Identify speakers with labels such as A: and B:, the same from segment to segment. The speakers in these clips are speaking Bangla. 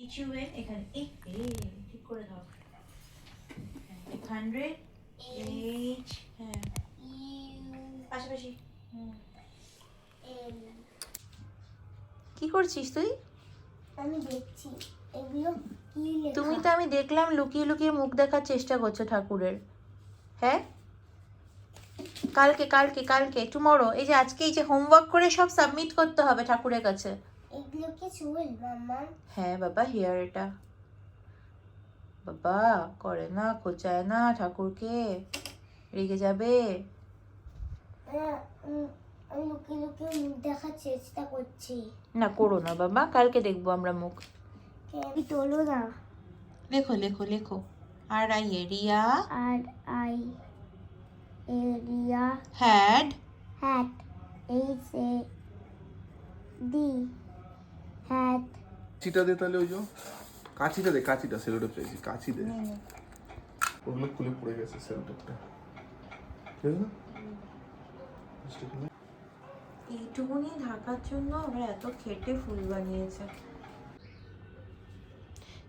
A: কিছু এখানে ঠিক করে দাও 100 H হ্যাঁ পাশাপাশি কি করছিস তুই?
B: আমি দেখছি এগুলো কি লেখা।
A: তুমি তো আমি দেখলাম লুকিয়ে লুকিয়ে মুখ দেখার চেষ্টা করছো ঠাকুরের। হ্যাঁ কালকে কালকে কালকে টুমরো, এই যে আজকে এই যে হোমওয়ার্ক করে সব সাবমিট করতে হবে ঠাকুরের কাছে।
B: এগুলো কি চুল মাম্মা?
A: হ্যাঁ বাবা হেয়ার এটা। বাবা করে না, খোঁচায় না ঠাকুরকে, রেগে যাবে।
B: আমি লুকিয়ে লুকিয়ে মুখ দেখার চেষ্টা করছি।
A: না করো না বাবা, কালকে দেখবো আমরা মুখ।
B: আমি তোলো না।
A: লেখো লেখো লেখো আর I area
B: area
A: had
B: hat hat.
C: কাঁচিটা দে তাহলে, ওই যে কাঁচিটা দে, কাঁচিটা সেলোটেপ চাইছি, কাঁচি দে। ওগুলো খুলে পড়ে গেছে সেলোটেপটা।
A: এইটুকুনি ঢাকার জন্য আমরা এত খেটে ফুল বানিয়েছে।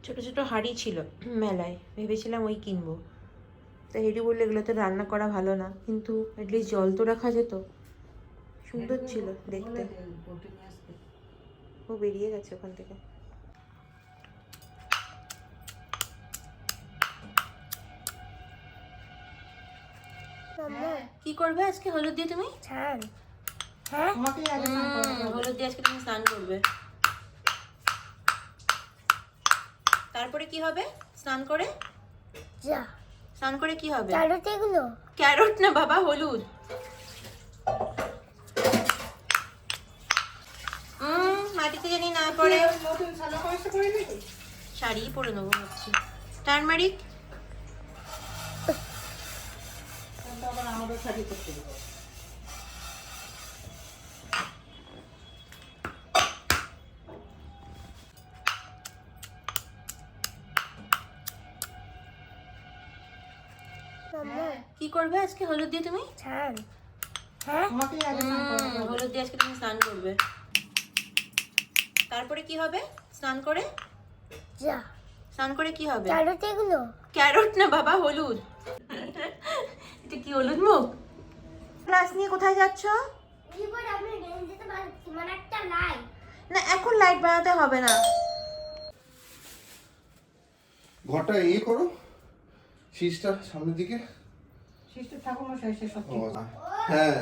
A: ছোট ছোট হাঁড়ি ছিল মেলায়, ভেবেছিলাম ওই কিনবো। তা হেডি বললে এগুলো তো রান্না করা ভালো না, কিন্তু অ্যাটলিস্ট জল তো রাখা যেত। সুন্দর ছিল দেখতে। ও বেরিয়ে গেছে ওখান থেকে। কি করবে আজকে হলুদ দিয়ে তুমি?
B: ছাড়। হ্যাঁ
A: হলুদ দিয়ে আজকে তুমি স্নান করবে। তারপরে কি হবে স্নান করে?
B: যা
A: স্নান করে কি হবে?
B: ক্যারোট এগুলো
A: ক্যারট না বাবা, হলুদ। মাটিতে জানি না পড়ে। শাড়ি পরে নেবো ভাবছি। টার্মারিক কি করবে আজকে হলুদ দিয়ে তুমি?
B: ছাড়। হ্যাঁ
A: হলুদ দিয়ে আজকে তুমি স্নান করবে। তারপরে কি হবে স্নান করে?
B: যা
A: স্নান করে কি হবে?
B: ক্যারোট এগুলো
A: ক্যারট না বাবা, হলুদ। এটা কি হলুদ মুখ? ক্লাস নিয়ে কোথায় যাচ্ছ?
B: আপনি ড্যান্স দিতে পারছি মানে একটা লাইট।
A: না এখন লাইট বানাতে হবে না।
C: ঘরটা করো, শীষটা সামনের দিকে।
D: শিষ্ট ঠাকুর মশাই সে সব ঠিক করে।
C: হ্যাঁ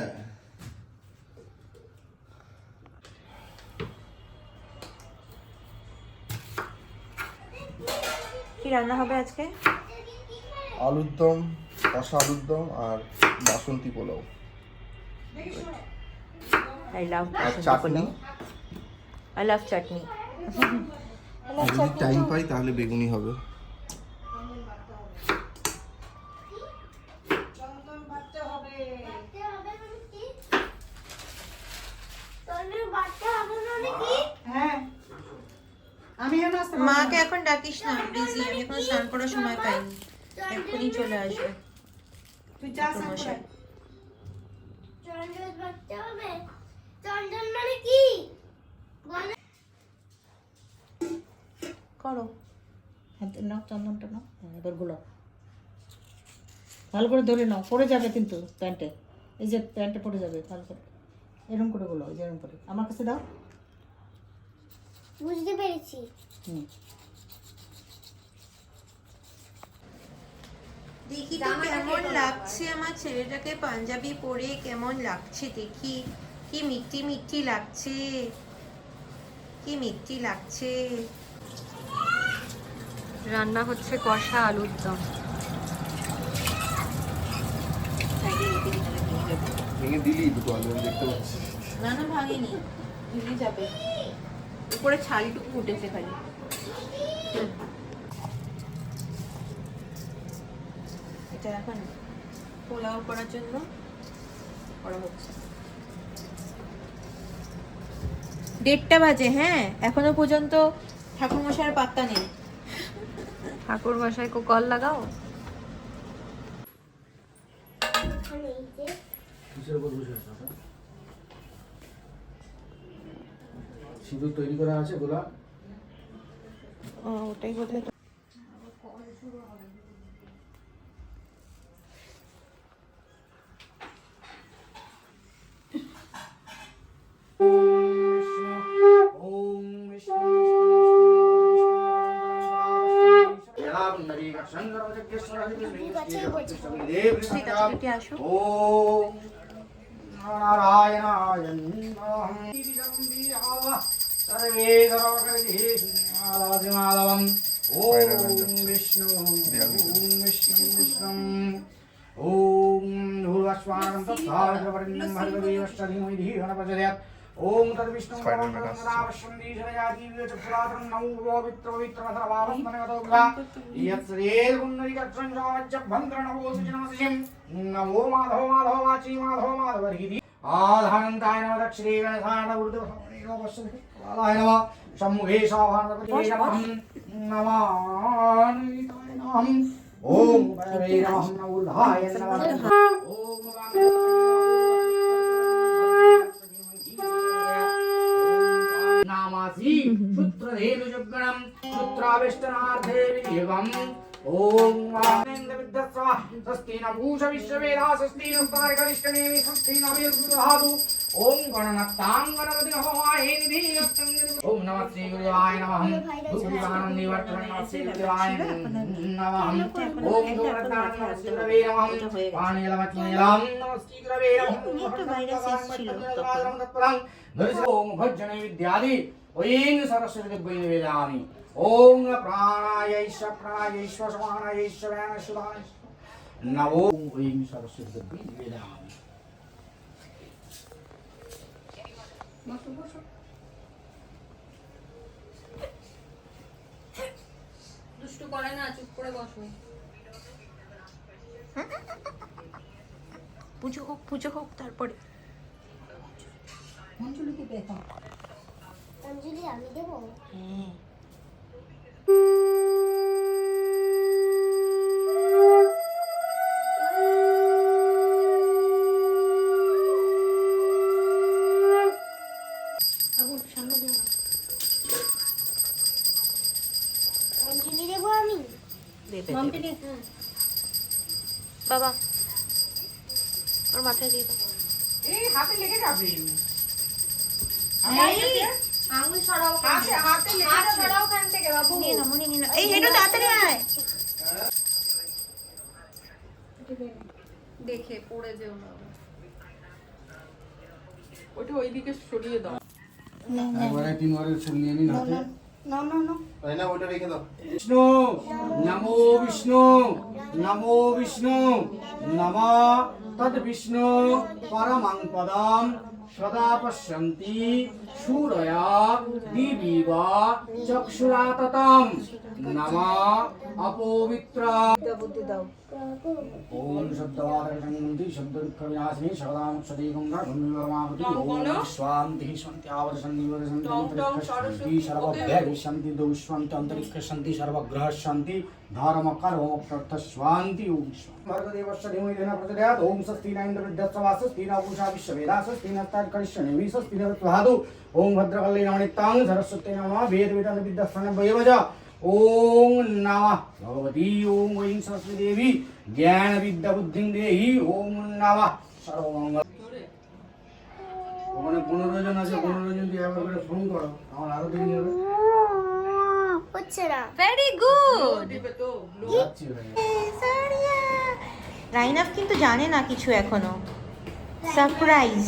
A: কি রান্না হবে আজকে?
C: আলুর দম, কষা আলুর দম আর বাসন্তী পোলাও
A: আই লাভ
C: আর চাটনি।
A: I love chutney.
C: যদি টাইম পাই তাহলে বেগুনি হবে।
D: চন্দন বাটতে হবে। হ্যাঁ আমি এখন আসতে পারবো
A: মাকে
D: না।
A: এখন ডাকিস না, বিজি। আমি এখন স্নান করার সময় পাইনি, এক্ষুনি চলে আসবে
D: তুই যা
A: ঠাকুর মশাই।
B: চন্দন বাটতে হবে। চন্দন মানে কি?
A: করো।
D: হাতে নাও চন্দনটা নাও, এবার গুলো ভালো করে ধরে নাও, পড়ে যাবে কিন্তু প্যান্টে। এই যে প্যান্টে পড়ে যাবে, ভালো করে এরকম করে গুলো, এরকম করে আমার কাছে দাও।
B: বুঝতে পেরেছি।
D: হুম
A: দেখি তো কেমন লাগছে আমার ছেলেটাকে পাঞ্জাবি পরে, কেমন লাগছে দেখি। কি মিষ্টি মিষ্টি লাগছে, কি মিষ্টি লাগছে। রান্না হচ্ছে কষা আলুর দম।
C: ভেঙে দিলি দুটো আলু, আমি দেখতে পাচ্ছি।
A: না না ভাঙেনি, ভেঙে যাবে। উপরে ছালটুকু উঠেছে খালি। এটা এখন পোলাও করার জন্য করা হচ্ছে। 1:30 বাজে। হ্যাঁ এখনো পর্যন্ত ঠাকুর মশাইয়ের পাত্তা নেই। ঠাকুর মশাই কো কল লাগাও।
E: সিঁদুর তৈরি করা আছে গোলাপ।
A: ওটাই বোধহয়। আসো।
E: ओम तद विष्णु परमनावशंदी जयादीव चपुरातन नमो पवित्र पवित्र सर्वावस्मनगतोगा यत्सरेल गुण्डरिकक्षं राज्य भन्द्र नमो सुजनमसिं नमो माधव माधव वाची माधव माधव हरिधि आधानन्ताय नमः दक्षिणे गणधान ऊर्ध्वभावने नमः पश्चिमाय नमः सम्मुखे साभानपते नमः नमानिताय नमः ओम परमे नमः ऊर्ध्वाय नमः ओम नामासि शुत्रधेनुजुगणं शुत्रावेष्टनार्थे विदेवम् ओम वामेन्द्रविद्यस्व स्वस्ति न पूषा विश्ववेदा स्वस्ति न स्तारकरिष्टनेमि स्वस्ति न विद्युधातु ओम गणनातां गणपति हवाय निधियत्तं ओम नमः श्री गुरुवाय नमः भूरिवानन्दिवर्तनं नमः श्री गुरुवाय नमः ओम गणनातां नमः श्री गुरवे नमः पाणिलमच्चिनीलं नमः श्री गुरवे नमः ओम भज्जने विद्यादि ओम सरस्वती देवी वेदामि ओम प्राणायैश्व प्राणायैश्व समानायैश्व व्यानशुधाय नमो ओम सरस्वती देवी वेदामि
F: দুষ্টু করে না, চুপ করে বসো।
A: পুজো হোক তারপরে।
D: অঞ্জলিকে দেখো।
B: অঞ্জলি আমি দেবো?
A: হ্যাঁ।
B: অঞ্জলি দেবো আমি?
A: বাবা ওর মাথায় দিয়ে দাও।
F: এই হাতে লেগে যাবে।
A: আঙুল ছড়াও,
F: হাতে লেগে যাবে। ছড়াও খান থেকে বাবু।
A: নিয়ে নাও, মনি নিয়ে নাও। এই হেঁটো তাড়াতাড়ি আয়।
F: দেখে পড়ে যেও না।
G: ওটা ওইদিকে সরিয়ে দাও।
E: একবারে তিনবারের ফুল নিয়ে নিন হাতে
D: না না না
C: তাই না ওইটা রেখে দাও।
E: विष्णु नमो विष्णु नमो विष्णु नमः तद विष्णु परमं पदं सदा पश्यन्ति सूरया दिवीवा चक्षुरा ततं नमः अपवित्रा
D: বুদ্ধি দাও।
E: ओम शब्दवादकशन्ति शब्दविनाशिनी शब्दामुक्षते गंगा गंगावती ओम स्वान्ति शान्त्यावदशन्ति वदशन्ति सर्वभ्य शान्ति दोष्वन्ति अंतरिक्ष शान्ति सर्वग्रह शान्ति धर्म कर्म मोक्ष शान्ति ओम भर्गदेवस्य धीमहि धिया प्रचोदयात् ओम स्वस्ति न इन्द्रविद्यस्वास स्वस्ति न पूषा विश्ववेदाः स्वस्ति न तार्करिष्यनेमि स्वस्ति न त्वहादु ओम भद्रकाली नमनितां सरस्वती नमः वेद वेदान्त विद्यास्थानभयवज ओम नमः भगवती ओम ऐं सरस्वती देवी ज्ञान विद्या बुद्धि देहि ओम नमः सर्वमंगल ওখানে 15 জন আছে 15 জন দিয়ে একবার করে ফোন করো আমার আরো দেরি হবে
B: হচ্ছে না।
A: Very good.
G: দিবে তো
E: যাচ্ছি ভাই
A: রাইনাফ কিন্তু জানে না কিছু এখনো। সারপ্রাইজ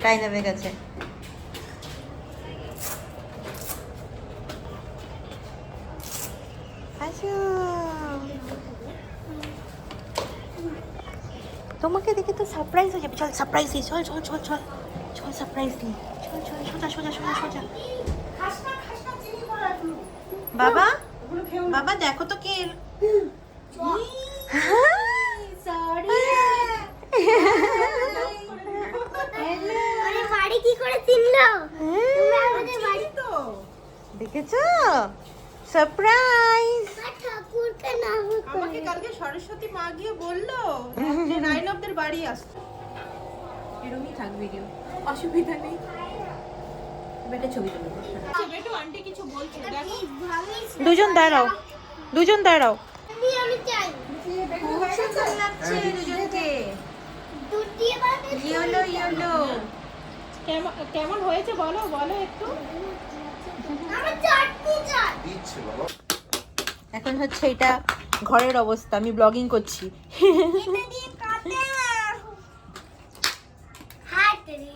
A: রাইনাফের কাছে। আসো। তোমাকে দেখে তো সারপ্রাইজ হয়ে যাবে। চল সারপ্রাইজ দিই। চল চল চল চল চল সারপ্রাইজ দিই। চল চল সোজা সোজা সোজা সোজা। বাবা বাবা দেখো তো কে এলো।
B: আরে বাড়ি কি করে চিনলো? তুমি আমাদের বাড়ি তো
A: দেখেছো সারপ্রাইজ।
B: ঠাকুরকে না
G: আমাকে কালকে সরস্বতী মা গিয়ে বললো যে রাইনবদের বাড়ি আসছে। এরকমই থাক ভিডিও, অসুবিধা নেই।
A: একটা ছবি তুলো।
G: বেটু আন্টি কিছু বলছে দেখো।
A: দুজন দাঁড়াও, দুজন দাঁড়াও।
B: আমি চাই
A: খুব সুন্দর লাগছে দুজনকে।
B: দুধ দিয়ে বানাতে
A: ইয়েলো ইয়েলো।
G: কেমন হয়েছে বলো বলো একটু।
B: আমার চাটনি চাই
C: দিচ্ছে বাবা।
A: এখন হচ্ছে এটা ঘরের অবস্থা, আমি ব্লগিং করছি।
B: এটা দিয়ে কাটে হাত রে